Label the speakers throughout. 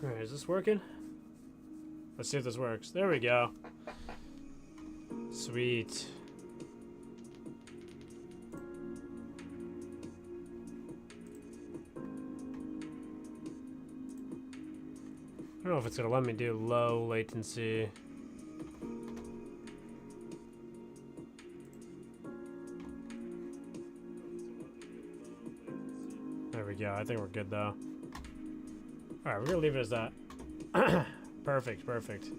Speaker 1: Alright, is this working? Let's see if this works. There we go. Sweet. I don't know if it's gonna let me do low latency. There we go. I think we're good though. Alright, we're gonna leave it as that. Perfect, perfect.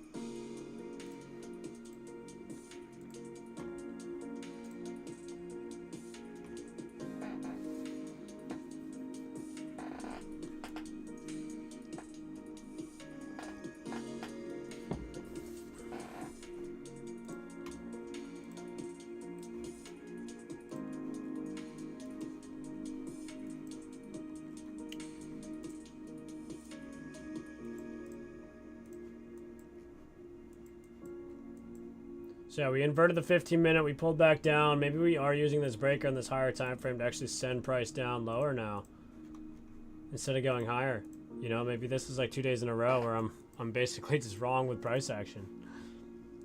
Speaker 1: So yeah, we inverted the 15-minute, we pulled back down. Maybe we are using this breaker in this higher time frame to actually send price down lower now instead of going higher. You know, maybe this is like 2 days in a row where I'm basically just wrong with price action.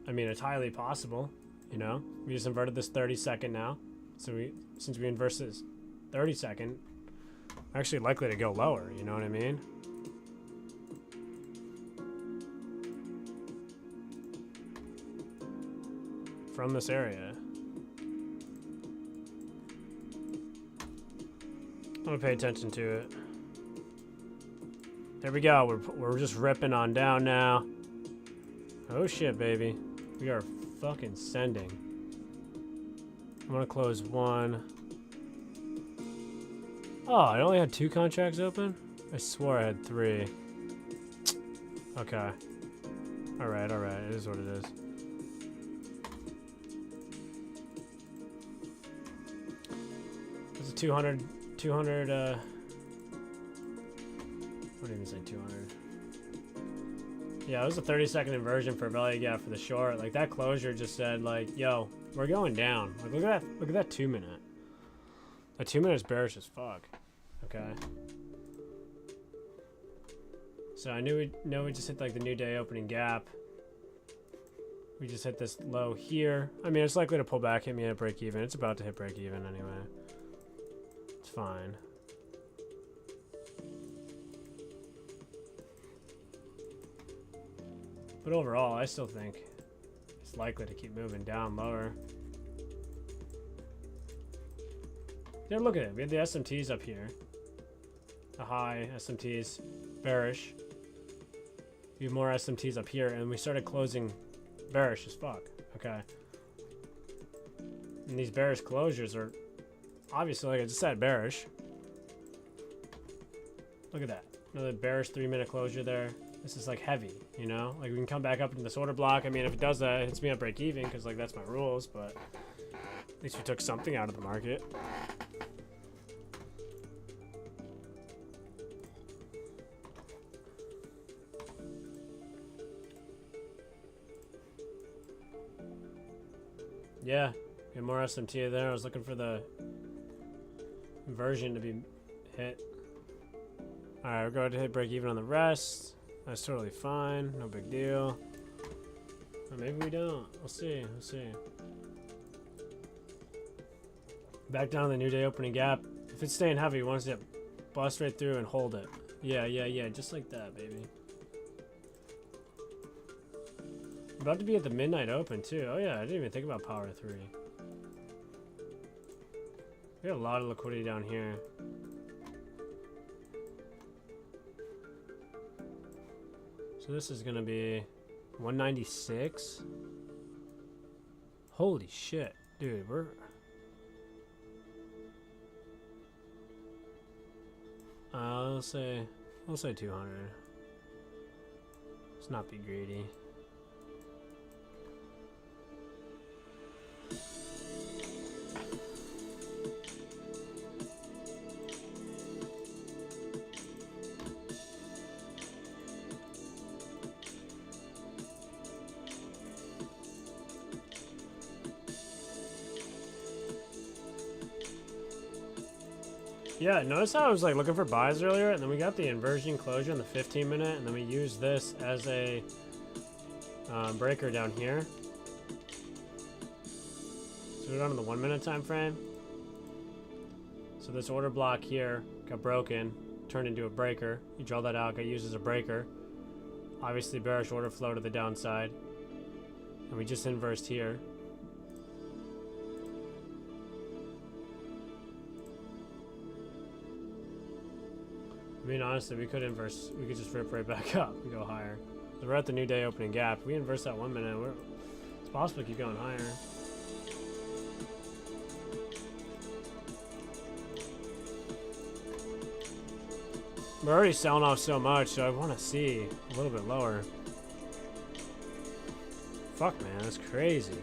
Speaker 1: I mean, it's highly possible. You know, we just inverted this 30-second now, so since we inverse this 30-second, we're actually likely to go lower. You know what I mean? From this area. I'm gonna pay attention to it. There we go. We're just ripping on down now. Oh shit, baby. We are fucking sending. I'm gonna close one. Oh, I only had 2 contracts open? I swore I had 3. Okay. Alright, alright. It is what it is. It's a 200, what did I even say 200? Yeah, it was a 30-second inversion for value gap for the short. Like, that closure just said, like, yo, we're going down. Like, look at that 2-minute. That 2-minute is bearish as fuck. Okay. So I we just hit, like, the new day opening gap. We just hit this low here. I mean, it's likely to pull back, hit me at break even. It's about to hit break even anyway. It's fine. But overall, I still think it's likely to keep moving down lower. Yeah, look at it. We have the SMTs up here. The high SMTs, bearish. We have more SMTs up here, and we started closing bearish as fuck. Okay. And these bearish closures are obviously, like I just said, bearish. Look at that. Another bearish 3-minute closure there. This is like heavy, you know? Like we can come back up into this order block. I mean, if it does that, it hits me at break even because like that's my rules, but at least we took something out of the market. Yeah, get more SMT there. I was looking for the inversion to be hit. Alright, we're going to hit break even on the rest. That's totally fine. No big deal. Or maybe we don't. We'll see. We'll see. Back down to the new day opening gap. If it's staying heavy, we want to see it bust right through and hold it. Yeah, yeah, yeah. Just like that, baby. About to be at the midnight open, too. Oh, yeah. I didn't even think about power 3. We got a lot of liquidity down here. So this is gonna be 196. Holy shit, dude, we'll say 200. Let's not be greedy. Yeah, notice how I was like looking for buys earlier, and then we got the inversion closure in the 15-minute, and then we used this as a breaker down here. So we're on the 1 minute time frame. So this order block here got broken, turned into a breaker. You draw that out, got used as a breaker. Obviously bearish order flow to the downside. And we just inversed here. I mean, honestly, we could inverse. We could just rip right back up and go higher. So we're at the new day opening gap. If we inverse that 1 minute, it's possible to keep going higher. We're already selling off so much, so I want to see a little bit lower. Fuck, man, that's crazy.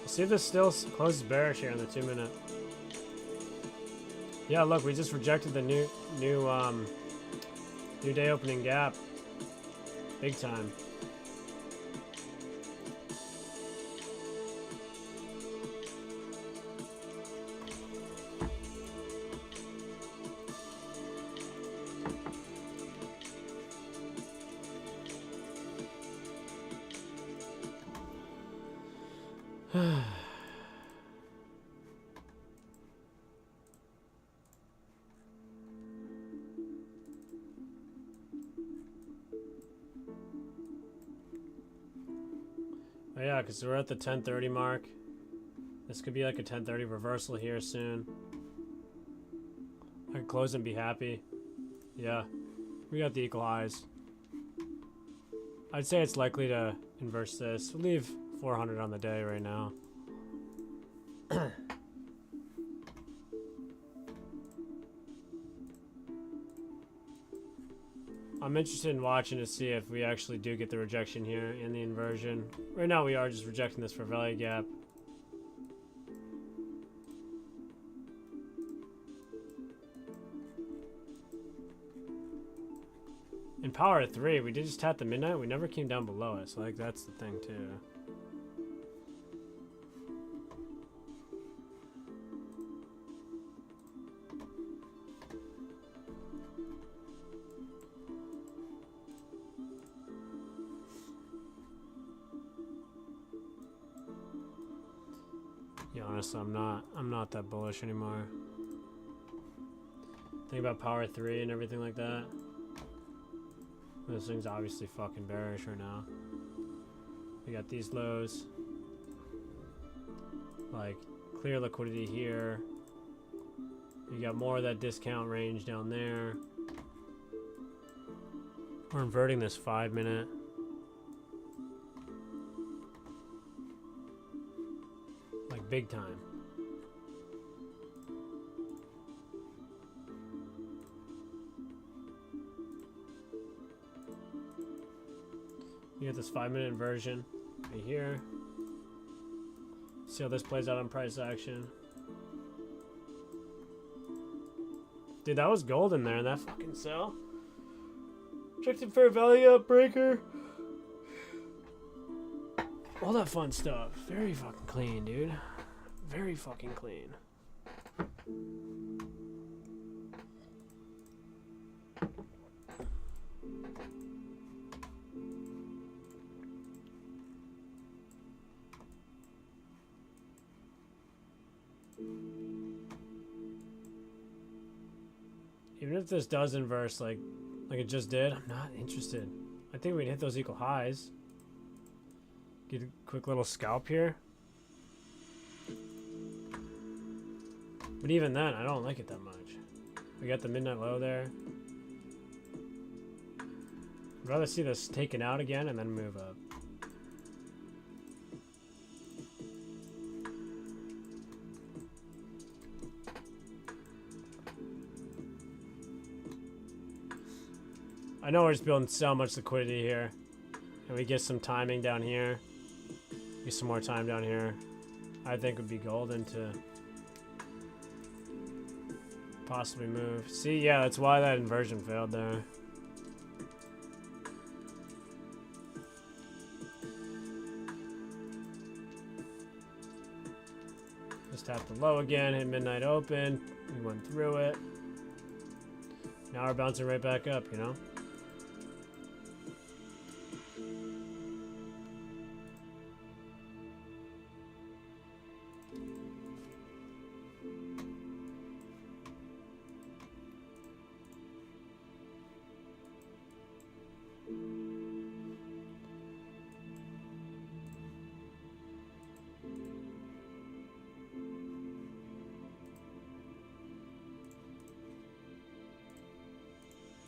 Speaker 1: See if this still closes bearish here in the 2 minute. Yeah, look, we just rejected the new day opening gap. Big time. Oh yeah, because we're at the 10:30 mark. This could be like a 10:30 reversal here soon. I could close and be happy. Yeah, we got the equal highs. I'd say it's likely to inverse this. We'll leave 400 on the day right now. I'm interested in watching to see if we actually do get the rejection here in the inversion. Right now we are just rejecting this for value gap. In power 3, we did just tap the midnight. We never came down below it, so like that's the thing too. Yeah, honestly, I'm not that bullish anymore. Think about power 3 and everything like that. This thing's obviously fucking bearish right now. We got these lows. Like, clear liquidity here. You got more of that discount range down there. We're inverting this 5 minute. Like, big time. You get this 5 minute inversion right here. See how this plays out on price action. Dude, that was gold in there in that fucking sell. Rejected fair value up breaker. All that fun stuff. Very fucking clean, dude. Very fucking clean. Even if this does inverse like it just did, I'm not interested. I think we'd hit those equal highs. Get a quick little scalp here. But even then, I don't like it that much. We got the midnight low there. I'd rather see this taken out again and then move up. I know we're just building so much liquidity here. And we get some timing down here. Get some more time down here. I think would be golden to possibly move. See, yeah, that's why that inversion failed there. Just tap the low again, hit midnight open. We went through it. Now we're bouncing right back up, you know?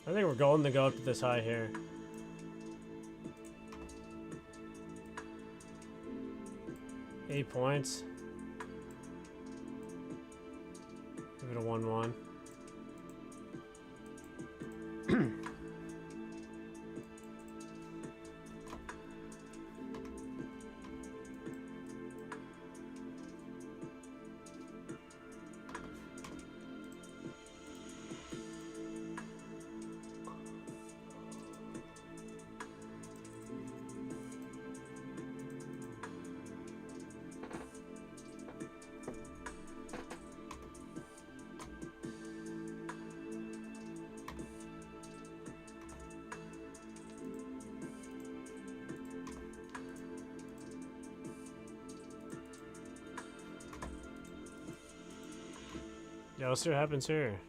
Speaker 1: I think we're golden to go up to this high here. Eight points. Give it a 1-1. Yeah, let's see what happens here.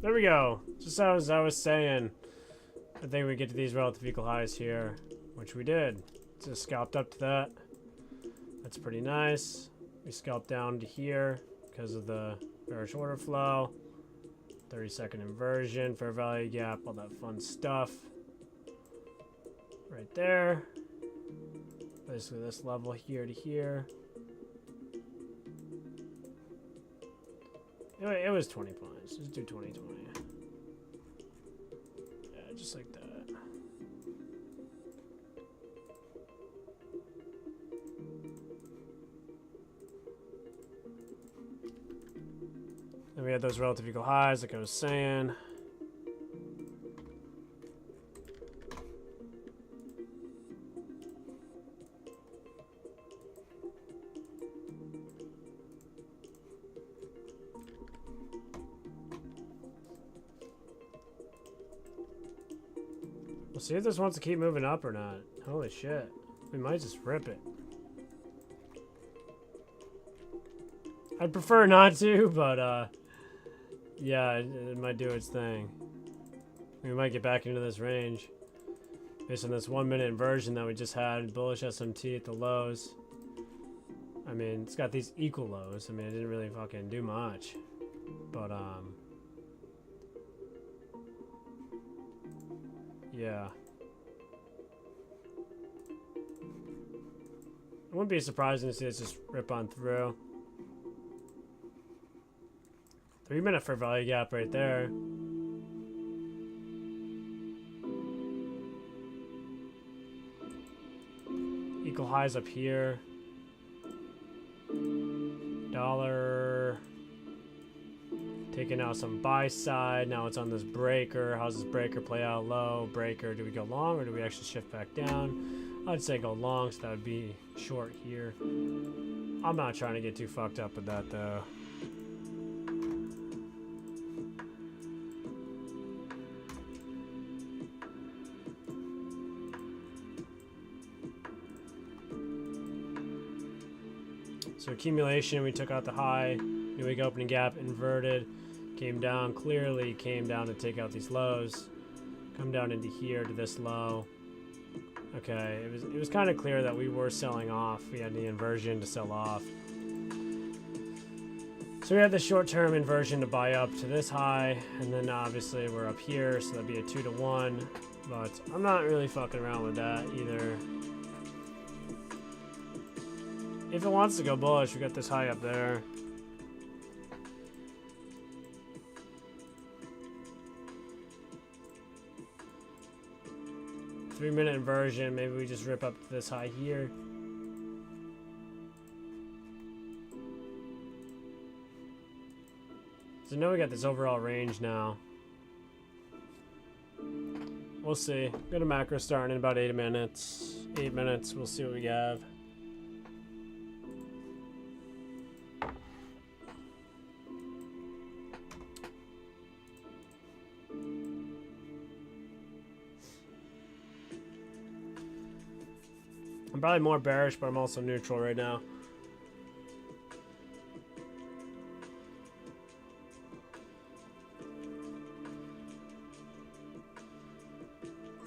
Speaker 1: There we go. Just as I was saying, I think we get to these relative equal highs here, which we did. Just scalped up to that. That's pretty nice. We scalped down to here because of the bearish order flow. 30-second inversion, fair value gap, all that fun stuff. Right there. Basically this level here to here. It was 20 points. Just do 20, 20. Yeah, just like that. Then we had those relative equal highs, like I was saying. We'll see if this wants to keep moving up or not. Holy shit. We might just rip it. I'd prefer not to, but yeah, it might do its thing. We might get back into this range. Based on this 1 minute inversion that we just had. Bullish SMT at the lows. I mean, it's got these equal lows. I mean, it didn't really fucking do much. But, yeah. It wouldn't be surprising to see this just rip on through. 3 minute fair value gap right there. Equal highs up here. Dollar. Taking out some buy side. Now it's on this breaker. How's this breaker play out low? Breaker, do we go long or do we actually shift back down? I'd say go long, so that would be short here. I'm not trying to get too fucked up with that though. So accumulation, we took out the high, new week opening gap, inverted, came down, clearly came down to take out these lows, come down into here to this low, Okay, it was kind of clear that we were selling off. We had the inversion to sell off. So we had the short-term inversion to buy up to this high, and then obviously we're up here, so that'd be a 2-to-1. But I'm not really fucking around with that either. If it wants to go bullish, we got this high up there. Three-minute inversion, maybe we just rip up to this high here. So now we got this overall range now. We'll see. Go to macro starting in about 8 minutes. 8 minutes, we'll see what we have. I'm probably more bearish, but I'm also neutral right now.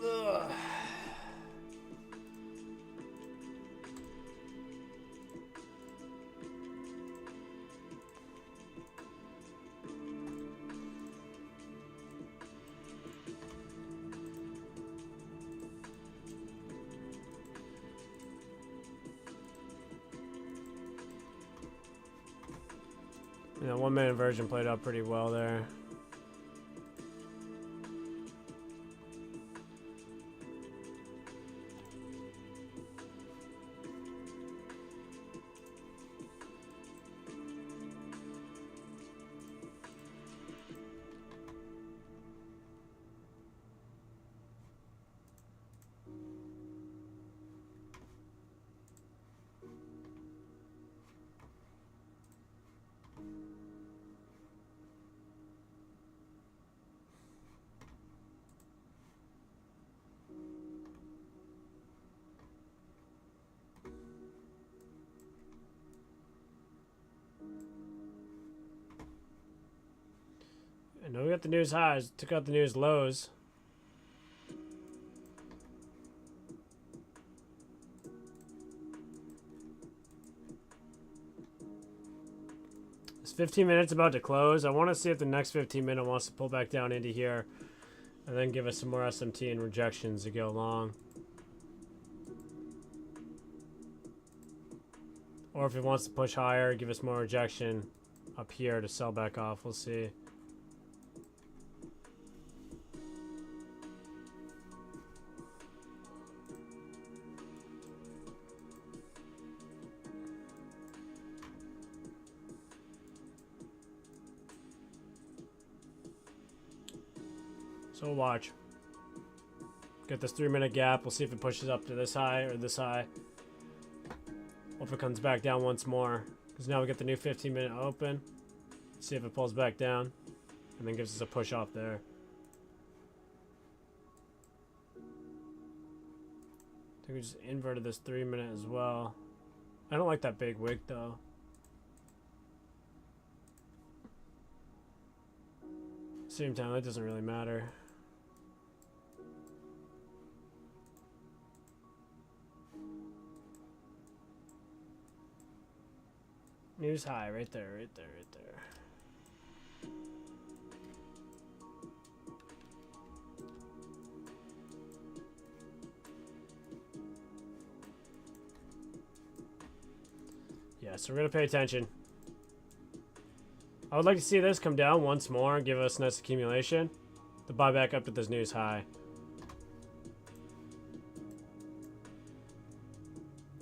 Speaker 1: Ugh. Yeah, 1 minute inversion played out pretty well there. I know we got the news highs, took out the news lows. It's 15 minutes about to close. I want to see if the next 15 minute wants to pull back down into here and then give us some more SMT and rejections to go long. Or if it wants to push higher, give us more rejection up here to sell back off. We'll see. So we'll watch. Get this 3 minute gap. We'll see if it pushes up to this high or this high. Or if it comes back down once more. Because now we get the new 15 minute open. See if it pulls back down. And then gives us a push off there. I think we just inverted this 3 minute as well. I don't like that big wick though. Same time, that doesn't really matter. News high, right there, right there, right there. Yeah, so we're gonna pay attention. I would like to see this come down once more and give us nice accumulation to buy back up to this news high.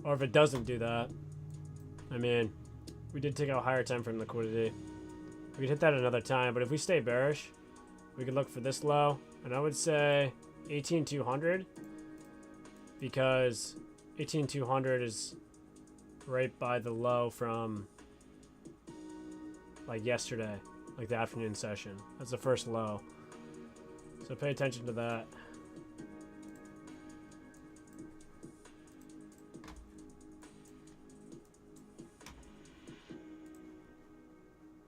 Speaker 1: Or if it doesn't do that, I mean, we did take out higher time frame liquidity. We could hit that another time, but if we stay bearish, we could look for this low, and I would say 18,200, because 18,200 is right by the low from like yesterday, like the afternoon session. That's the first low. So pay attention to that.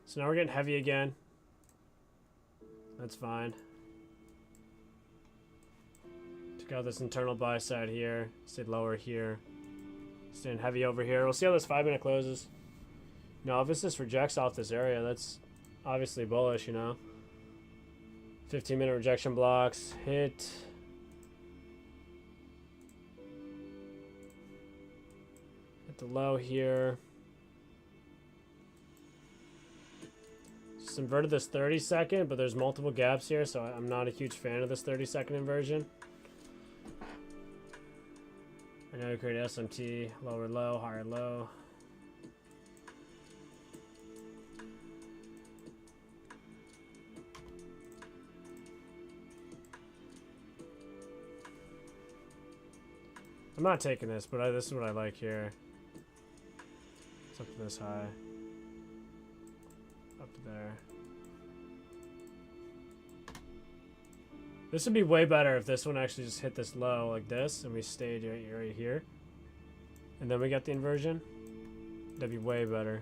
Speaker 1: So now we're getting heavy again. That's fine. Got this internal buy side here. Stayed lower here. Staying heavy over here. We'll see how this 5 minute closes. Now, if this just rejects off this area, that's obviously bullish, you know. 15 minute rejection blocks. Hit. Hit the low here. Just inverted this 30-second, but there's multiple gaps here, so I'm not a huge fan of this 30-second inversion. I know we create SMT, lower low, higher low. I'm not taking this, but this is what I like here. It's up to this high. Up to there. This would be way better if this one actually just hit this low like this and we stayed right here. And then we got the inversion. That'd be way better.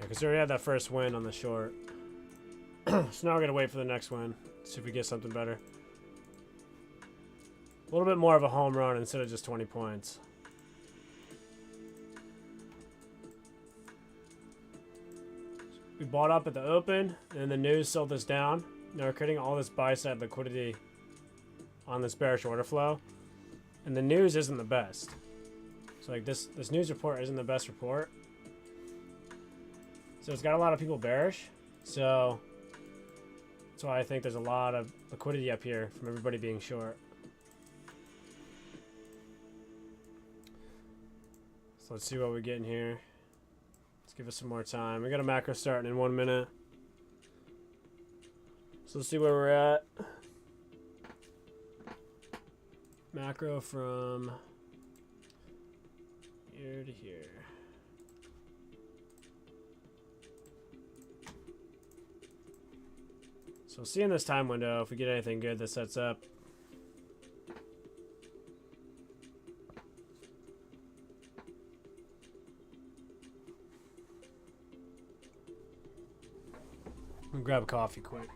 Speaker 1: Because we already had that first win on the short. So now we're going to wait for the next win. See if we get something better. A little bit more of a home run instead of just 20 points. We bought up at the open, and the news sold this down. Now we're creating all this buy-side liquidity on this bearish order flow. And the news isn't the best. So like this news report isn't the best report. So it's got a lot of people bearish, so that's why I think there's a lot of liquidity up here from everybody being short. So let's see what we get in here. Let's give it some more time. We got a macro starting in 1 minute. So let's see where we're at. Macro from here to here. So see in this time window if we get anything good that sets up. I'm gonna grab a coffee quick.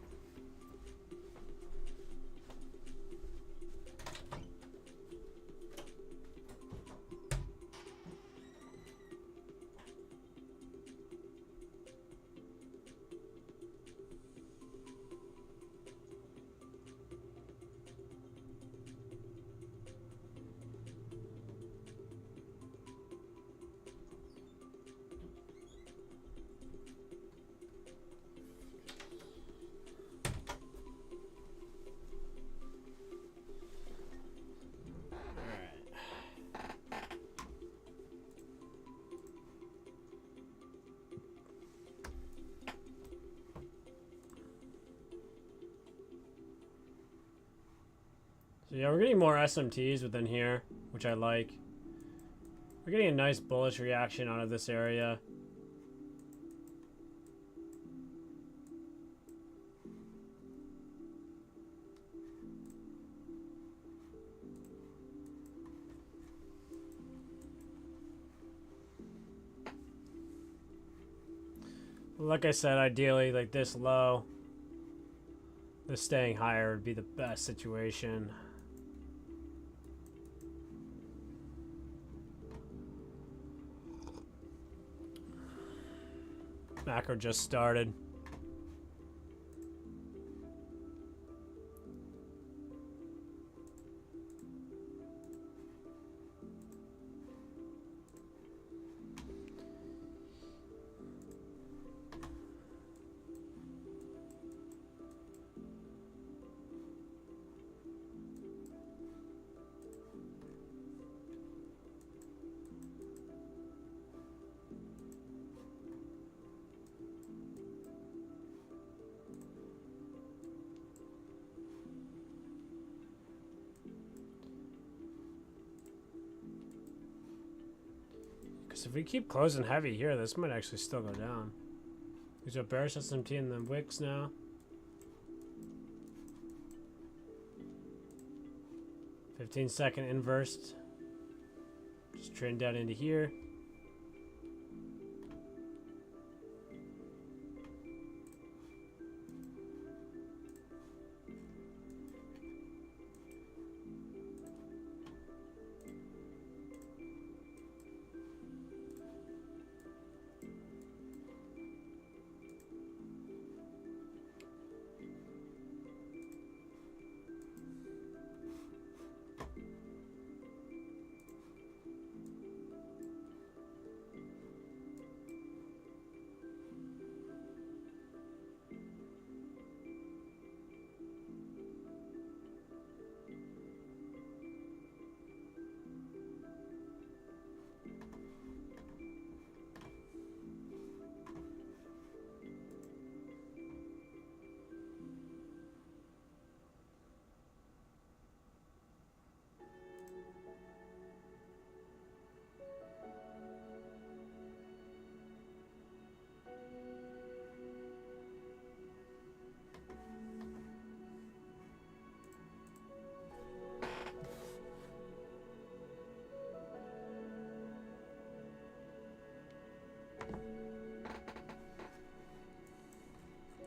Speaker 1: So yeah, we're getting more SMTs within here, which I like. We're getting a nice bullish reaction out of this area. Like I said, ideally, like this low, this staying higher would be the best situation. Macro just started. So if we keep closing heavy here, this might actually still go down. There's a bearish SMT in the wicks now. "15-second inversed." Just trading down into here.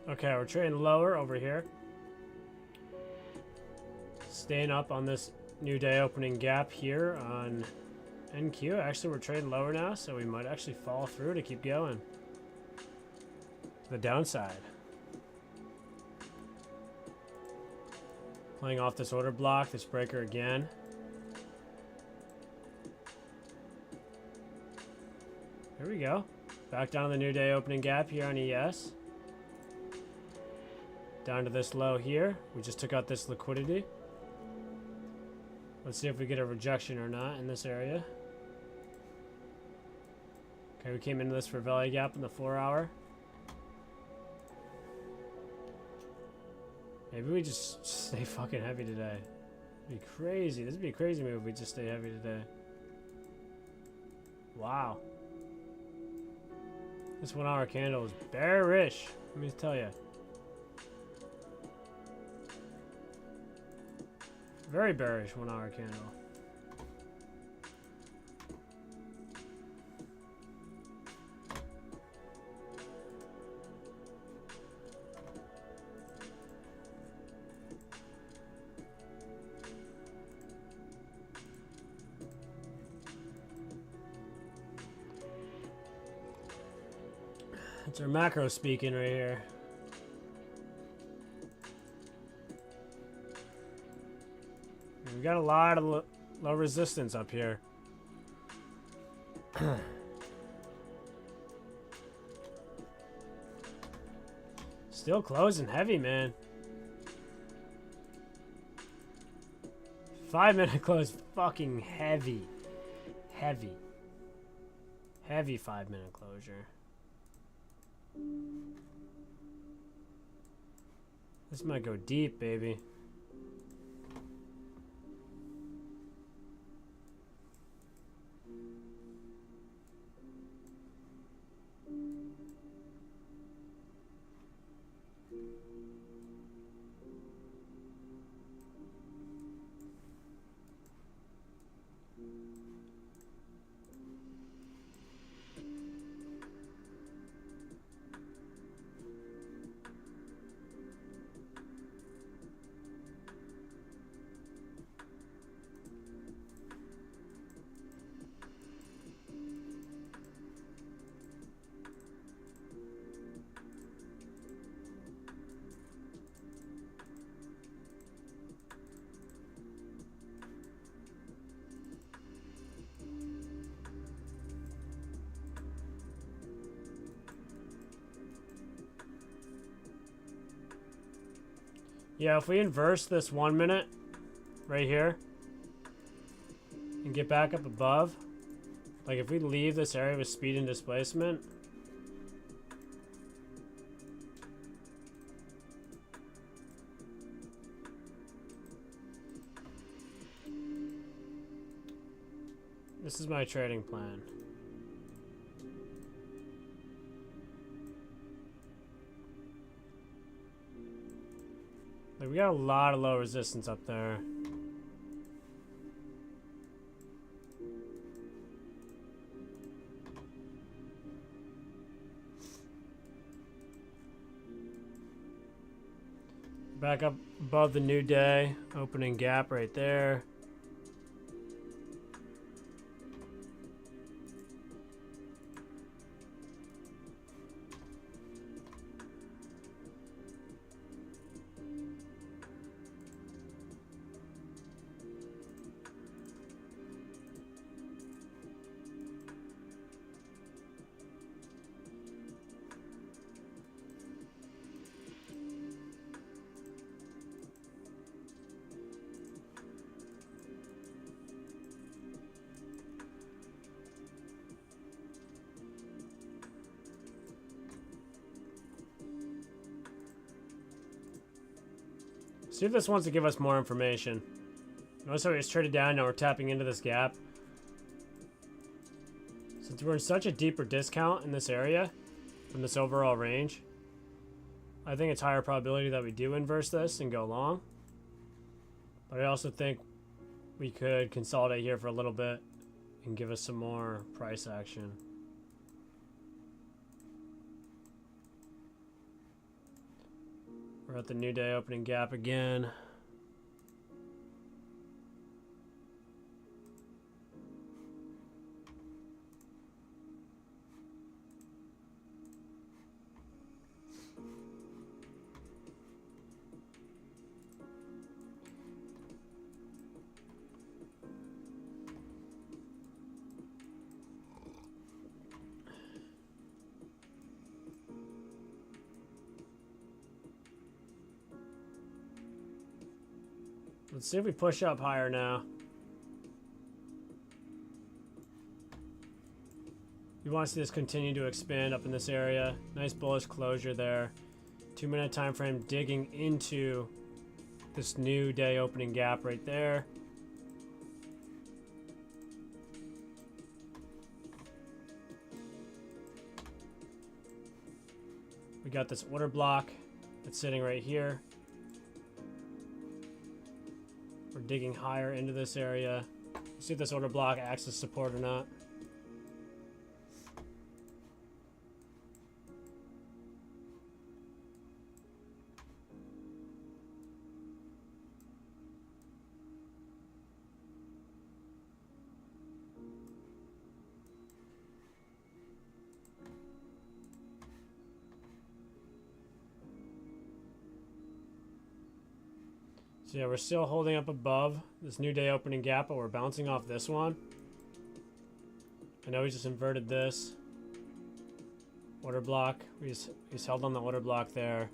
Speaker 1: Okay, we're trading lower over here. Staying up on this new day opening gap here on NQ. Actually, we're trading lower now, so we might actually fall through to keep going. To the downside. Playing off this order block, this breaker again. Here we go. Back down to the new day opening gap here on ES. Down to this low here. We just took out this liquidity. Let's see if we get a rejection or not in this area. Okay, we came into this for value gap in the 4 hour. Maybe we just stay fucking heavy today. It'd be crazy. This would be a crazy move if we just stay heavy today. Wow. This 1 hour candle is bearish. Let me tell you. Very bearish 1 hour candle. It's our macro speaking right here. We got a lot of low resistance up here. Still closing heavy, man. 5-minute close, fucking heavy. Heavy. Heavy 5-minute closure. This might go deep, baby. Yeah, if we inverse this 1 minute right here and get back up above, like if we leave this area with speed and displacement, this is my trading plan. Like, we got a lot of low resistance up there. Back up above the new day, opening gap right there. See if this wants to give us more information. Notice how we just traded down, now we're tapping into this gap. Since we're in such a deeper discount in this area, from this overall range, I think it's higher probability that we do inverse this and go long. But I also think we could consolidate here for a little bit and give us some more price action. We're at the new day opening gap again. Let's see if we push up higher now. We want to see this continue to expand up in this area. Nice bullish closure there. 2-minute time frame digging into this new day opening gap right there. We got this order block that's sitting right here. We're digging higher into this area. Let's see if this order block acts as support or not. So yeah, we're still holding up above this new day opening gap, but we're bouncing off this one. I know we just inverted this order block. We just held on the order block there.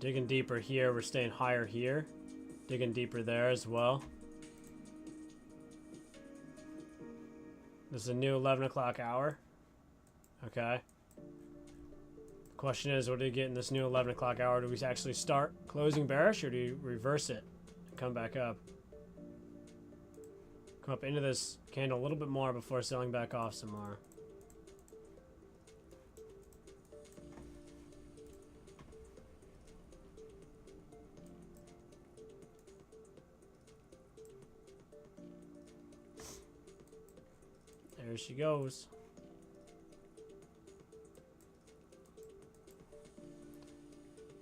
Speaker 1: Digging deeper here, we're staying higher here. Digging deeper there as well. This is a new 11 o'clock hour. Okay. The question is, what do we get in this new 11 o'clock hour? Do we actually start closing bearish, or do you reverse it and come back up? Come up into this candle a little bit more before selling back off some more. There she goes.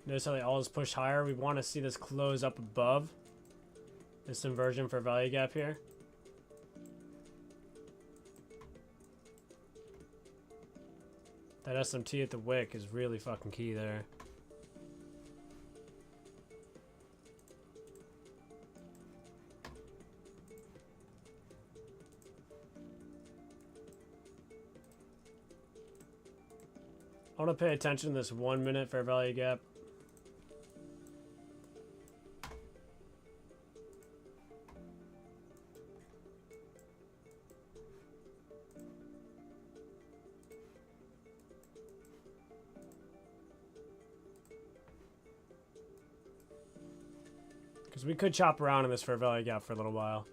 Speaker 1: Notice how they always push higher. We want to see this close up above this inversion for value gap here. That SMT at the wick is really fucking key there. I want to pay attention to this 1 minute fair value gap. Because we could chop around in this fair value gap for a little while.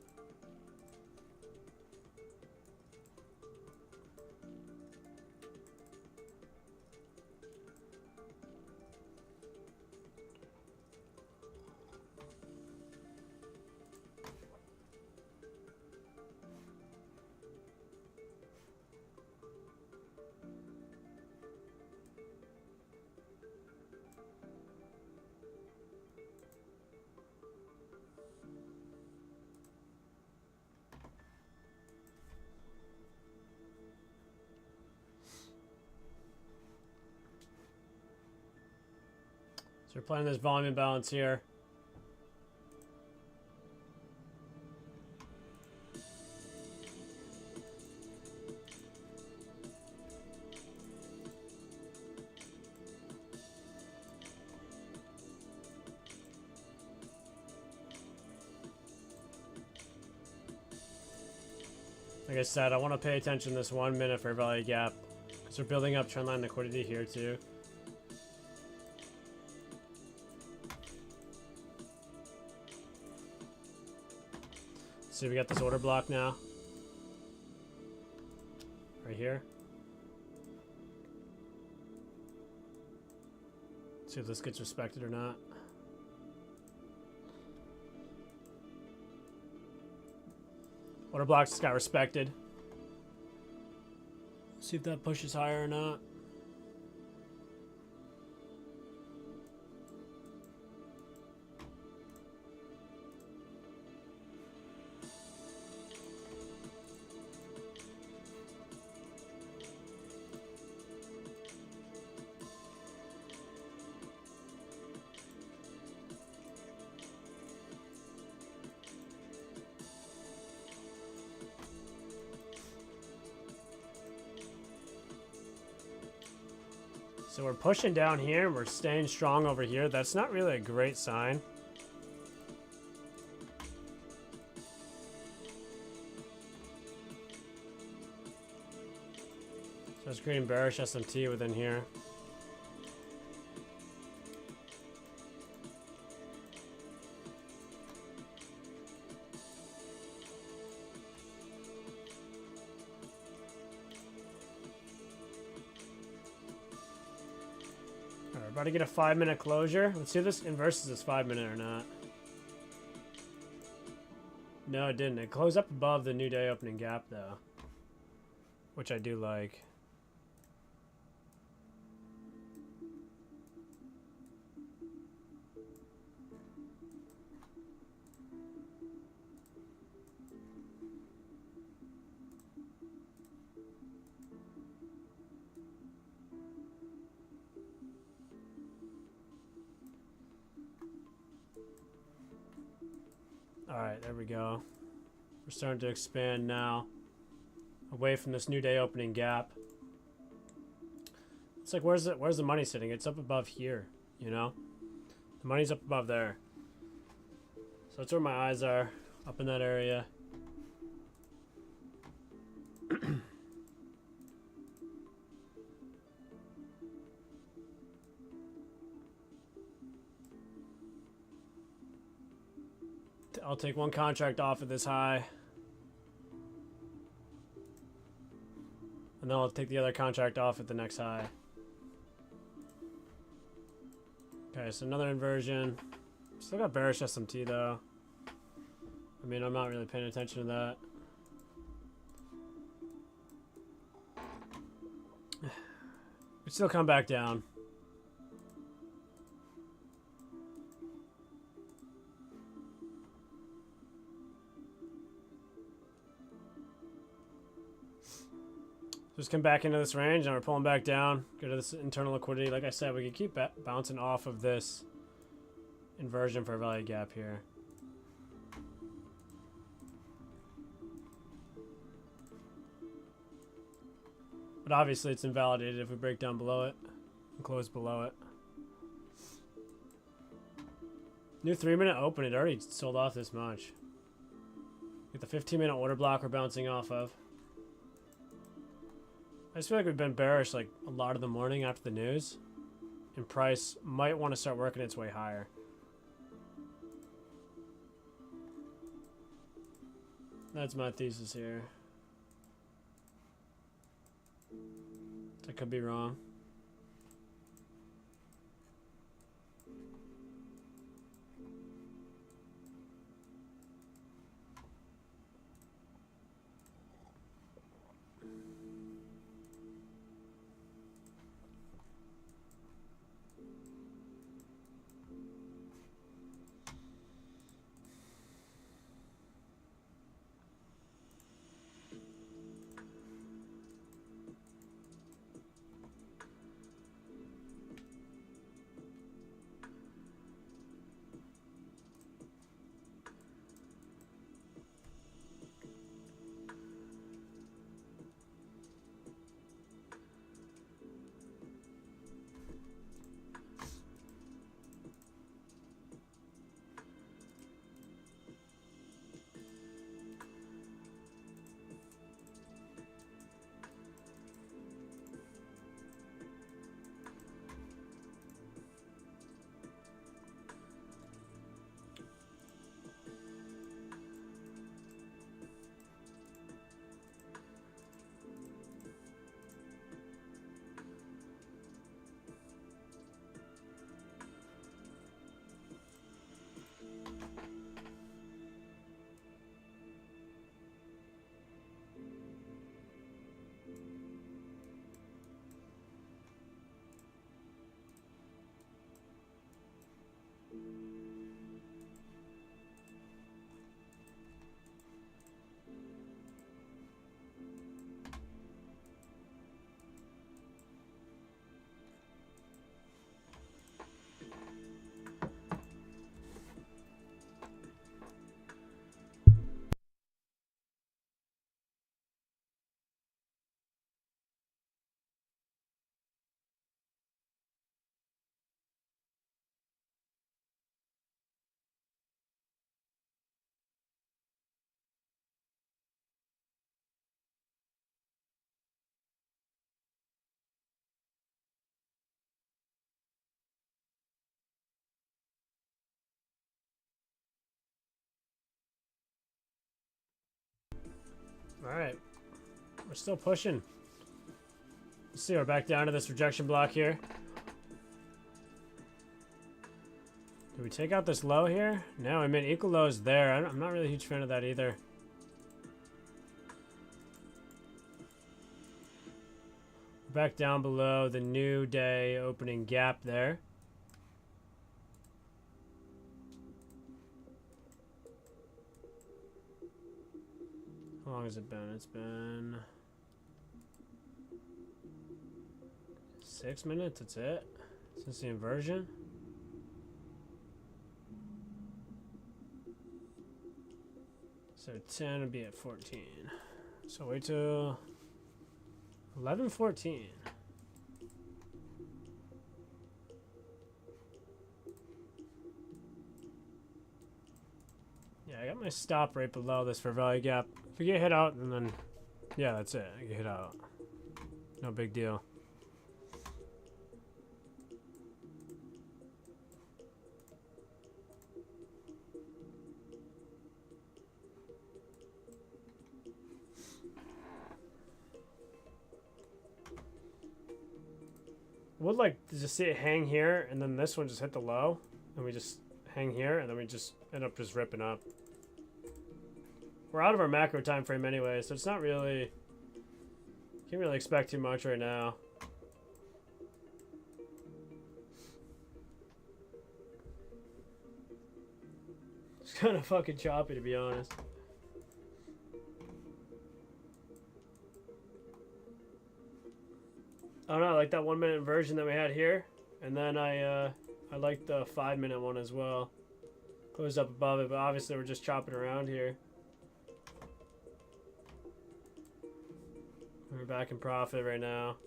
Speaker 1: So we're playing this volume imbalance here. Like I said, I want to pay attention to this 1 minute fair value gap because we're building up trendline liquidity here too. See, we got this order block now. Right here. See if this gets respected or not. Order blocks just got respected. See if that pushes higher or not. So we're pushing down here and we're staying strong over here. That's not really a great sign. So it's creating bearish SMT within here. About to get a 5 minute closure. Let's see if this inverses this 5 minute or not. No, it didn't. It closed up above the new day opening gap though, which I do like. Alright, there we go. We're starting to expand now. Away from this new day opening gap. It's like, where's the money sitting? It's up above here, you know? The money's up above there. So that's where my eyes are, up in that area. I'll take one contract off at this high. And then I'll take the other contract off at the next high. Okay, so another inversion. Still got bearish SMT though. I mean, I'm not really paying attention to that. We still come back down. Just come back into this range and we're pulling back down. Go to this internal liquidity. Like I said, we can keep bouncing off of this inversion for a value gap here. But obviously it's invalidated if we break down below it. and close below it. New 3-minute open, it already sold off this much. Get the 15-minute order block we're bouncing off of. I just feel like we've been bearish like a lot of the morning after the news. And price might want to start working its way higher. That's my thesis here. I could be wrong. Alright. We're still pushing. Let's see, we're back down to this rejection block here. Did we take out this low here? No, I mean equal lows there. I'm not really a huge fan of that either. Back down below the new day opening gap there. How long has it been? It's been 6 minutes, that's it. Since the inversion. So 10 would be at 14. So wait till 11:14. Yeah, I got my stop right below this for value gap. If we get hit out, and then, yeah, that's it. I get hit out. No big deal. Would like to just see it hang here, and then this one just hit the low, and we just hang here, and then we just end up just ripping up. We're out of our macro time frame anyway, so it's not really, can't really expect too much right now. It's kind of fucking choppy, to be honest. I don't know, I like that 1 minute inversion that we had here, and then I like the 5 minute one as well. Closed up above it, but obviously we're just chopping around here. We're back in profit right now.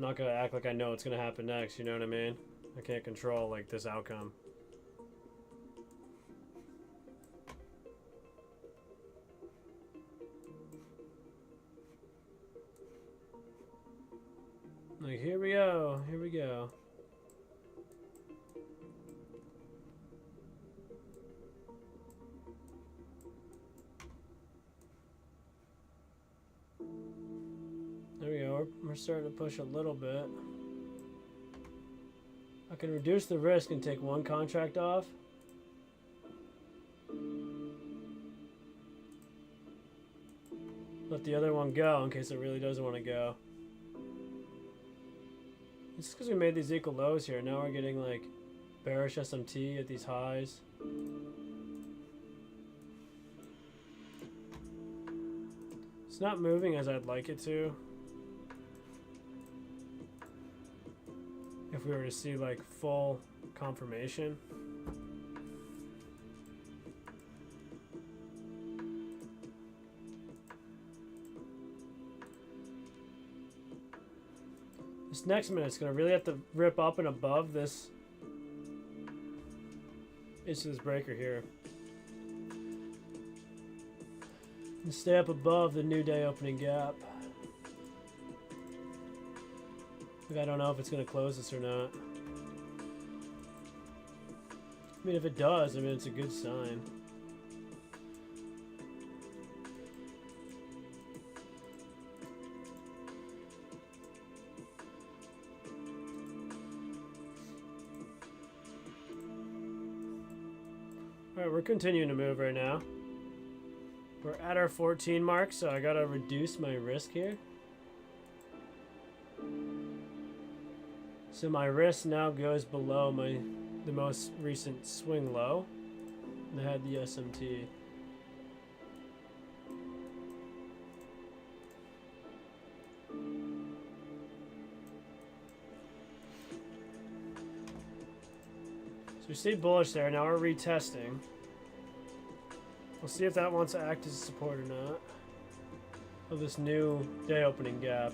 Speaker 1: I'm not gonna act like I know what's gonna happen next, you know what I mean? I can't control like this outcome. Like, here we go, here we go. There we go, we're starting to push a little bit. I can reduce the risk and take one contract off. Let the other one go in case it really doesn't want to go. It's just because we made these equal lows here. Now we're getting like bearish SMT at these highs. It's not moving as I'd like it to. If we were to see like full confirmation. This next minute's gonna really have to rip up and above this into this breaker here. And stay up above the new day opening gap. Like, I don't know if it's gonna close this or not. I mean, if it does, I mean, it's a good sign. Alright, we're continuing to move right now. We're at our 14 mark, so I gotta reduce my risk here. So my risk now goes below the most recent swing low that had the SMT. So we stayed bullish there. Now we're retesting. We'll see if that wants to act as support or not of this new day opening gap.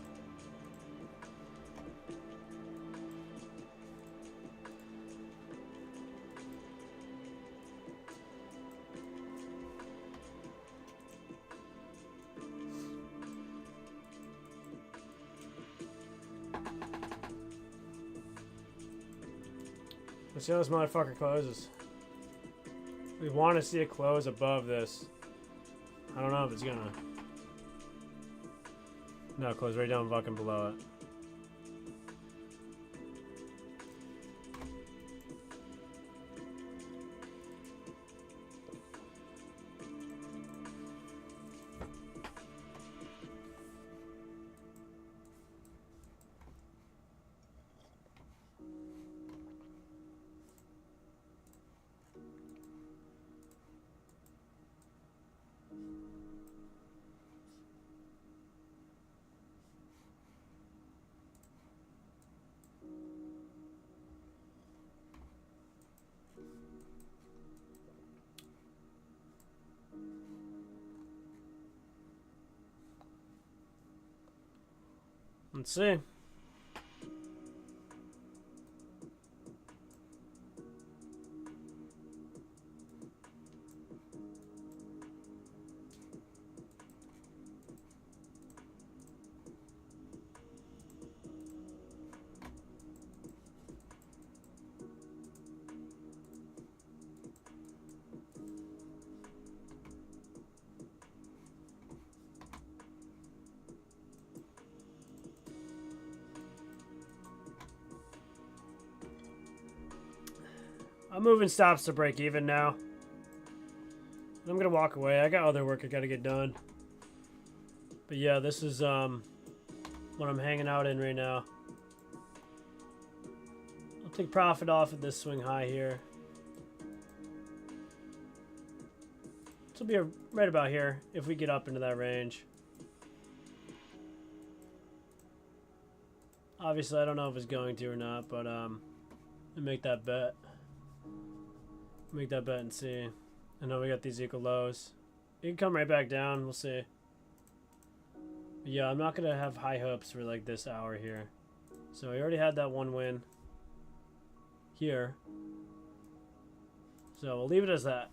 Speaker 1: Let's see how this motherfucker closes. We want to see it close above this. I don't know if it's gonna. No, close right down fucking below it. Let's see. I'm moving stops to break even now. I'm gonna walk away. I got other work I gotta get done. But yeah, this is what I'm hanging out in right now. I'll take profit off at this swing high here. This will be right about here if we get up into that range. Obviously, I don't know if it's going to or not, but I'll make that bet. Make that bet and see. I know we got these equal lows. It can come right back down. We'll see. But yeah, I'm not gonna have high hopes for like this hour here. So we already had that one win here. So we'll leave it as that.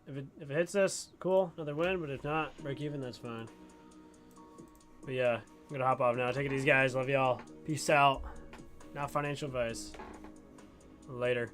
Speaker 1: If it hits this, cool, another win. But if not, break even, that's fine. But yeah, I'm gonna hop off now. Take it easy, guys. Love y'all. Peace out. Not financial advice. Later.